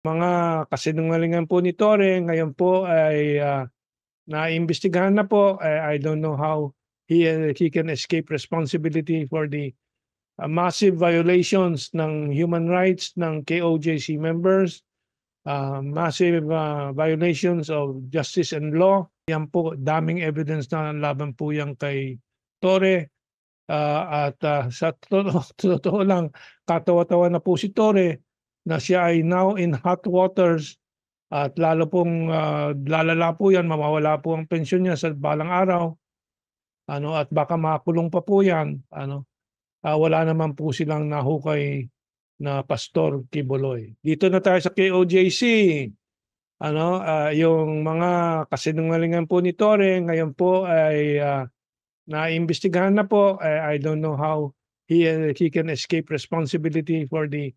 Mga kasinungalingan po ni Torre ngayon po ay, naiimbestigahan na po. I don't know how he can escape responsibility for the, massive violations ng human rights ng KOJC members, massive, violations of justice and law. Yan po, daming evidence na laban po yan kay Torre, sa totoo lang, katawa-tawa na po si Torre na siya ay now in hot waters at lalo pong, lalala po 'yan, mawawala po ang pensyon niya sa balang araw, at baka makulong pa po 'yan, wala naman po silang nahukay na Pastor Quiboloy. Dito na tayo sa KOJC, yung mga kasinungalingan po ni Torre ngayon po ay, naiimbestigahan na po. I don't know how he can escape responsibility for the,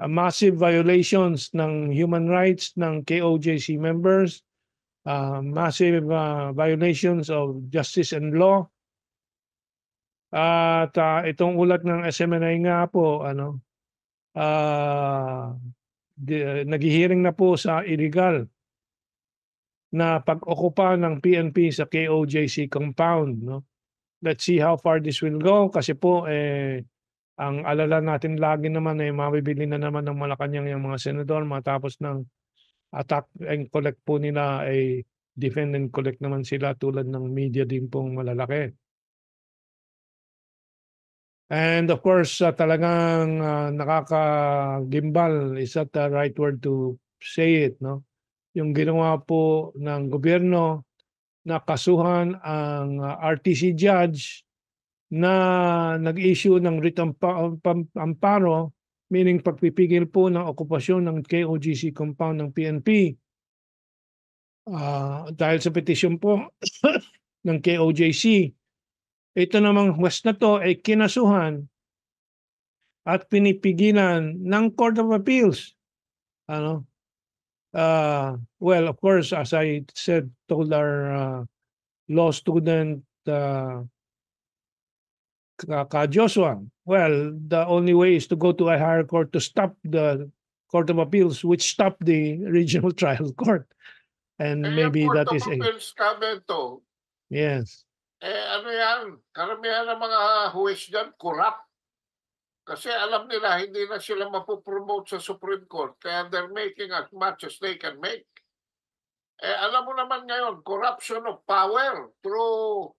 massive violations ng human rights ng KOJC members, massive, violations of justice and law. At, itong ulat ng SMNI nga po naghi-hearing na po sa illegal na pag-okupa ng PNP sa KOJC compound, 'no. Let's see how far this will go kasi po, ang alala natin lagi naman, mabibili na naman ng Malacanang yung mga senador matapos ng attack and collect po nila, ay defend and collect naman sila tulad ng media din pong malalaki. And of course, talagang, nakakagimbal, is that the right word to say it, 'no? Yung ginawa po ng gobyerno na kasuhan ang, RTC judge na nag-issue ng writ amparo, meaning pagpipigil po ng okupasyon ng KOGC compound ng PNP. Dahil sa petisyon po ng KOJC, ito namang huwes na 'to ay kinasuhan at pinipigilan ng Court of Appeals. Well, of course, as I told our, law student, Joshua, well, the only way is to go to a higher court to stop the Court of Appeals, which stopped the regional trial court. And Yung maybe Court that of is a Appeals komento, yes. ano yan, karamihan ng mga huwes dyan, corrupt. Kasi alam nila hindi na sila mapopromote sa Supreme Court, kaya they're making as much as they can make. Alam mo naman ngayon, corruption of power through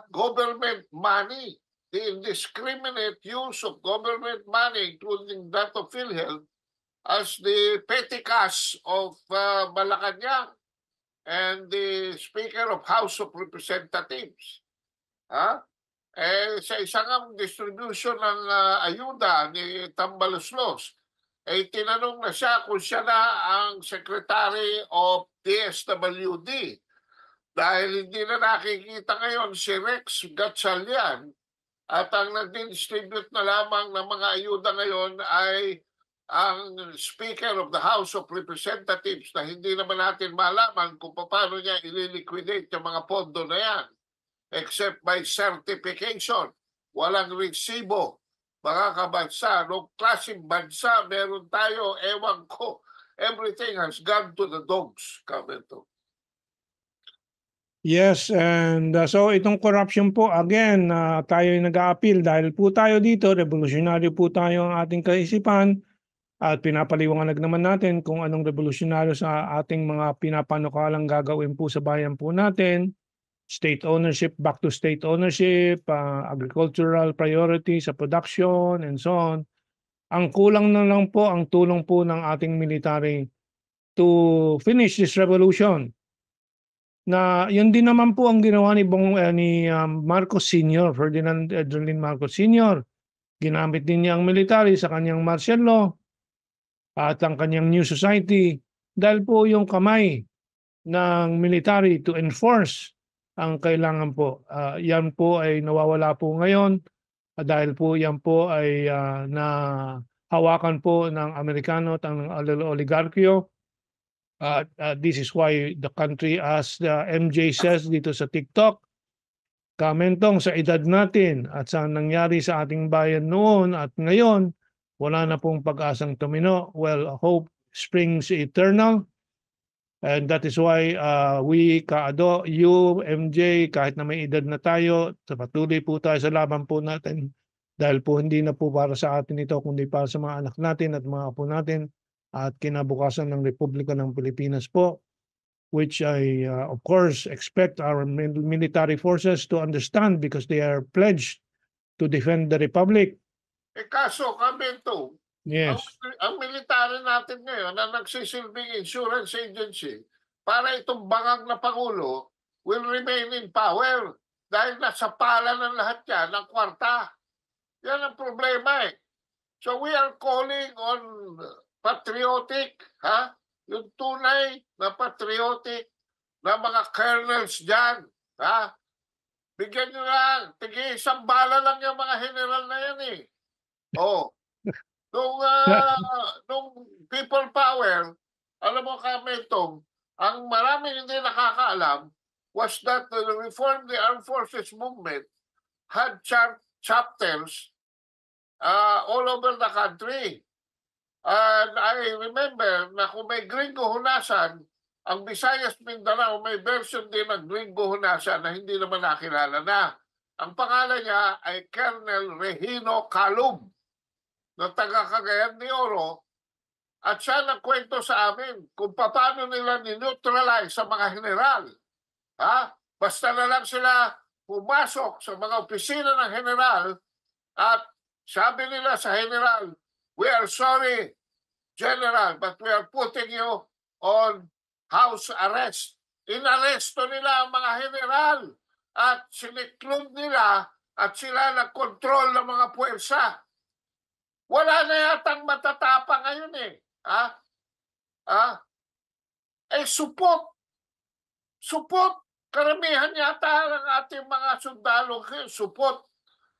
government money, the indiscriminate use of government money, including that of PhilHealth, as the petty cash of Malacanang and the Speaker of House of Representatives. Sa isang distribution ng ayuda ni Tambaloslos, tinanong na siya kung siya na ang Secretary of DSWD. Dahil hindi na nakikita ngayon si Rex Gatchalian at ang nag-distribute na lamang ng mga ayuda ngayon ay ang Speaker of the House of Representatives na hindi naman natin malaman kung paano niya ililiquidate yung mga pondo na yan. Except by certification. Walang resibo. Mga kabansa, nung klaseng bansa meron tayo, ewan ko, everything has gone to the dogs. Kamento. Yes, and so itong corruption po, again, tayo ay nag-a-appeal dahil po tayo dito, revolusyonaryo po tayo ang ating kaisipan at pinapaliwanag naman natin kung anong revolusyonaryo sa ating mga pinapanukalang gagawin po sa bayan po natin. State ownership, back to state ownership, agricultural priority sa production, and so on. Ang kulang na lang po ang tulong po ng ating military to finish this revolution. Na yun din naman po ang ginawa ni Marcos Sr., Ferdinand Edwin Marcos Sr. Ginamit din niya ang military sa kanyang martial law at ang kanyang new society dahil po yung kamay ng military to enforce ang kailangan po. Yan po ay nawawala po ngayon dahil po yan po ay nahawakan po ng Amerikano at ng oligarkyo. This is why the country, as the MJ says dito sa TikTok, kamentong sa edad natin at sa nangyari sa ating bayan noon at ngayon, wala na pong pag-asang tumino. Well, hope springs eternal. And that is why we, Kaado, you, MJ, kahit na may edad na tayo, patuloy po tayo sa laban po natin. Dahil po hindi na po para sa atin ito, kundi para sa mga anak natin at mga apo natin at kinabukasan ng Republika ng Pilipinas po, which I, of course, expect our military forces to understand because they are pledged to defend the Republic. Kaso kami ito, Yes. ang military natin ngayon na nagsisilbing insurance agency para itong bangang na Pangulo will remain in power dahil nasa pala ng lahat yan ng kwarta. Yan ang problema eh. So we are calling on patriotic, yung tunay na patriotic na mga colonels dyan. Bigyan nyo lang, tig-isang bala lang yung mga general na yan eh. Nung people power, alam mo kami itong, ang maraming hindi nakakaalam was that the Reform the Armed Forces movement had chapters all over the country. And I remember na kung may Gringo Hunasan, ang Visayas Mindanao may version din ng Gringo Hunasan na hindi naman nakilala na. Ang pangalan niya ay Colonel Regino Calum na taga Cagayan de Oro, at siya nagkwento sa amin kung paano nila ni-neutralize sa mga general. Basta na lang sila pumasok sa mga opisina ng general at sabi nila sa general, "We are sorry, General, but we are putting you on house arrest." Inaresto nila ang mga general at siniklog nila at sila nagkontrol ng mga puwersa. Wala na yatang matatapang ngayon eh. Support. Karamihan yata ng ating mga sundalo support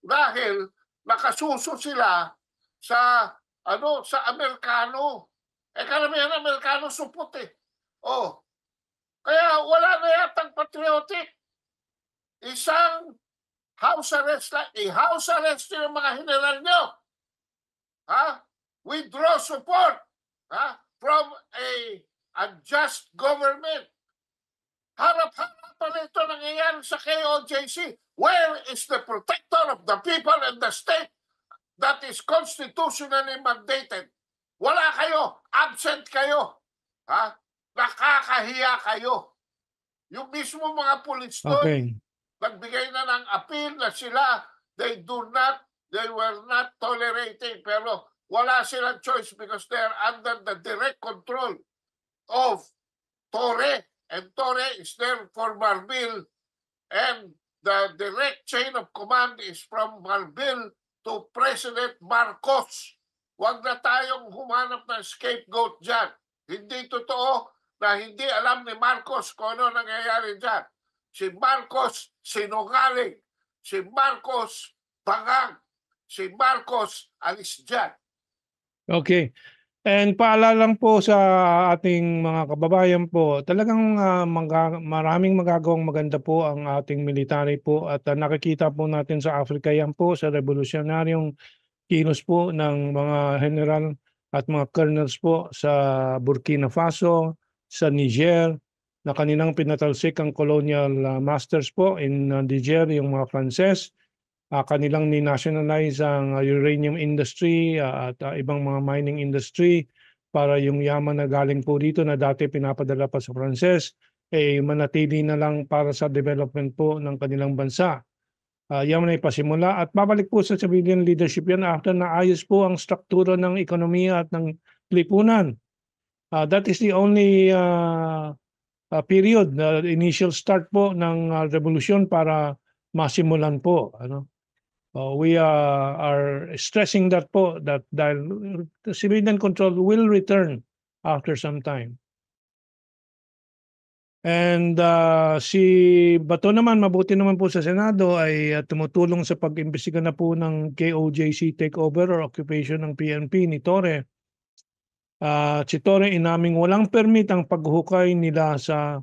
dahil nakasuso sila sa Amerikano. Karamihan ng Amerikano support eh. Kaya wala na yatang patriotic. Isang house arrest lang. I-house arrest yung mga general nyo. Withdraw support from a just government. Harap-harapan ito nangyayari sa KOJC. Where is the protector of the people and the state that is constitutionally mandated? Wala kayo. Absent kayo. Nakakahiya kayo. Yung mismo mga pulis doon, nagbigay na ng appeal na sila, they were not tolerating, pero wala silang choice because they are under the direct control of Torre. And Torre is there for Marbil. And the direct chain of command is from Marbil to President Marcos. Huwag na tayong humanap ng scapegoat dyan. Hindi totoo na hindi alam ni Marcos kung ano nangyayari dyan. Si Marcos sinungaling. Si Marcos bangang. Si Marcos alis dyan. Okay. And paalala lang po sa ating mga kababayan po, talagang maraming magagawang maganda po ang ating military po at nakikita po natin sa Africa yan po sa revolusyonaryong kilos po ng mga general at mga colonels po sa Burkina Faso, sa Niger, na kanilang pinatalsik ang colonial masters po in Niger, yung mga Frances. Kanilang ni-nationalize ang uranium industry at ibang mga mining industry para yung yaman na galing po dito na dati pinapadala pa sa Frances manatili na lang para sa development po ng kanilang bansa. Yan na ipasimula at babalik po sa civilian leadership yan after na ayos po ang struktura ng ekonomiya at ng lipunan. That is the only period, initial start po ng revolusyon para masimulan po. We are stressing that po that dahil the civilian control will return after some time. And si Bato naman, mabuti naman po sa Senado ay tumutulong sa pag-imbestiga na po ng KOJC takeover or occupation ng PNP ni Torre. Si Torre inaming walang permit ang paghukay nila sa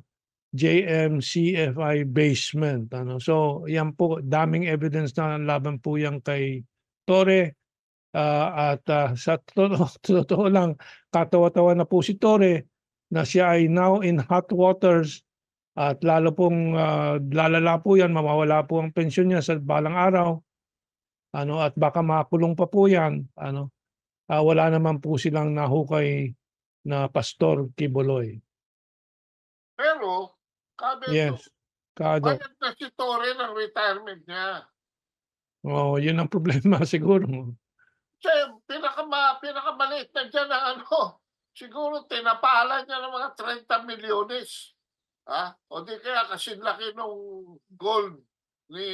JMCFI basement. So yan po, daming evidence na laban po yan kay Torre Sa totoo lang, katawa-tawa na po si Torre na siya ay now in hot waters at lalo pong, lalala po 'yan, mawawala po ang pensyon niya sa balang araw, at baka makulong pa po 'yan, wala naman po silang nahukay na pastor Kibuloy. Pero, Kabendo, Yes, Kado. bayad na si Torre ng retirement niya. Oo, 'yun ang problema siguro. Kasi pinakamaliit na diyan na ano, siguro tinapalan niya ng mga 30 milyones. O di kaya kasing laki nung gold ni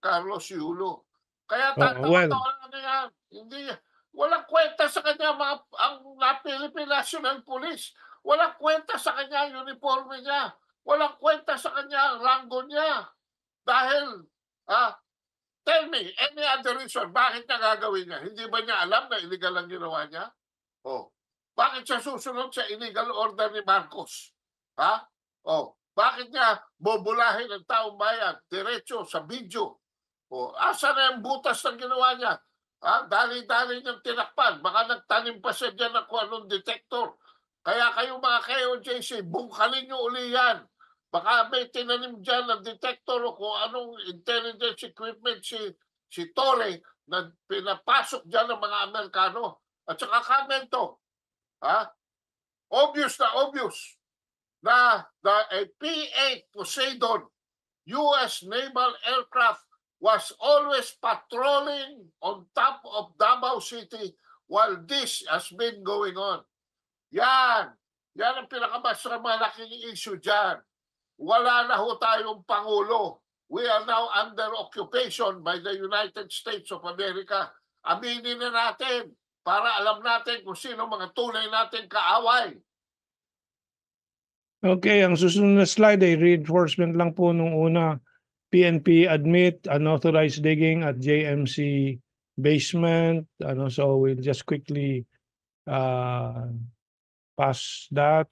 Carlos Yulo. Kaya Well, tatawa-tawa lang yan. Hindi, walang kwenta sa kanya ang Philippine National Police. Walang kwenta sa kanya ang uniforme niya. Walang kwenta sa kanya ang ranggo niya. Dahil, tell me, any other reason, bakit niya gagawin niya? Hindi ba niya alam na illegal ang ginawa niya? Bakit siya susunod sa illegal order ni Marcos? Bakit niya bobolahin ang taong bayan diretso sa video? Asa na yung butas ng ginawa niya? Dali-dali niyang tinakpan. Baka nagtanim pa siya dyan ng kung anong detector. Kaya kayo mga KOJC, bungkalin niyo uli yan. Baka may tinanim dyan ng detector o kung anong intelligence equipment si Torre na pinapasok dyan ng mga Amerikano. At saka kamento, obvious na a P-8 Poseidon U.S. naval aircraft was always patrolling on top of Davao City while this has been going on. Yan ang pinakamas malaking issue dyan. Wala na ho tayong Pangulo. We are now under occupation by the United States of America. Aminin na natin para alam natin kung sino mga tunay natin kaaway. okay, ang susunod na slide ay reinforcement lang po nung una. PNP admit unauthorized digging at JMC basement. So we'll just quickly pass that.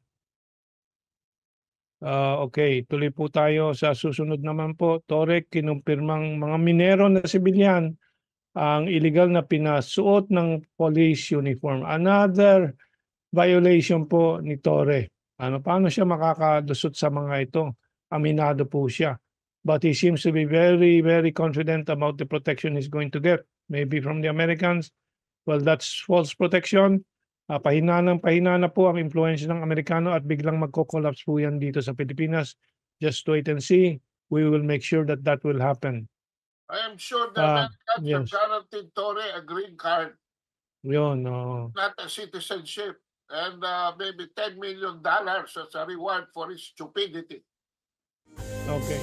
Okay, tuloy po tayo sa susunod naman po. Torre, kinumpirmang mga minero na sibilyan ang illegal na pinasuot ng police uniform. Another violation po ni Torre. Paano siya makakalusot sa mga ito? Aminado po siya. But he seems to be very, very confident about the protection he's going to get. Maybe from the Americans. Well, that's false protection. Pahina na po ang impluensya ng Amerikano at biglang magko-collapse po yan dito sa Pilipinas. Just wait and see. We will make sure that that will happen. I am sure the Americans Yes. have guaranteed Torre a green card, Yun, not a citizenship, and maybe $10 million as a reward for his stupidity. okay.